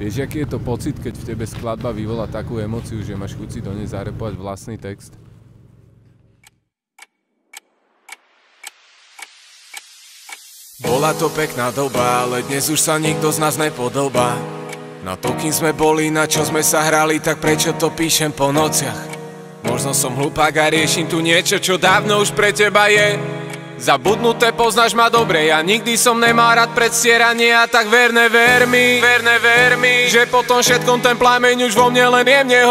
Vieš, aký je to pocit, keď v tebe skladba vyvolá takú emóciu, že máš chuť si do nej zarepovať vlastný text? Bola to pekná doba, ale dnes už sa nikto z nás nepodobá. Na to, kým sme boli, na čo sme sa hrali, tak prečo to píšem po nociach? Možno som hlupák a riešim tu niečo, čo dávno už pre teba je zabudnuté, poznáš ma dobre, ja nikdy som nemal rád predstieranie. A tak verne ver mi, že po tom všetkom ten plameň už vo mne len jemne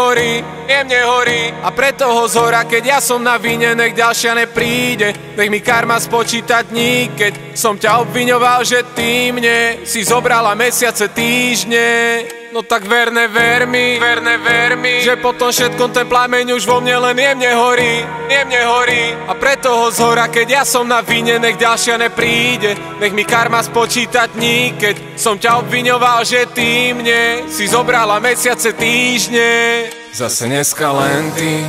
horí. A preto ho zhora, keď ja som na vine, nech ďalšia nepríde. Nech mi karma spočíta dní, keď som ťa obviňoval, že ty mne si zobrala mesiace, týždne. No tak verne ver mi, že po tom všetkom ten plameň už vo mne len jemne horí. A preto ho zhora, keď ja som na vine, nech ďalšia nepríde. Nech mi karma spočíta dní, keď som ťa obviňoval, že ty mne si zobrala mesiace, týždne. Zase dneska len ty,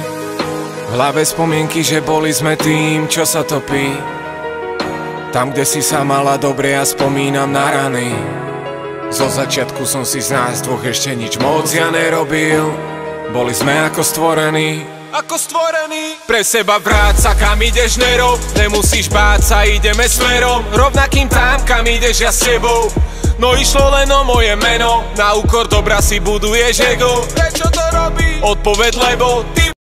v hlave spomienky, že boli sme tým, čo sa topí. Tam, kde si sa mala dobre, ja spomínam na rany. Zo začiatku som si z nás dvoch ešte nič moc ja nerobil. Boli sme ako stvorení, pre seba vráť sa, kam ideš nerob. Nemusíš báť sa, ideme smerom rovnakým tam, kam ideš ja s tebou. No išlo len o moje meno, na úkor dobra si buduješ ego. Prečo to robíš? Odpoveď, lebo ty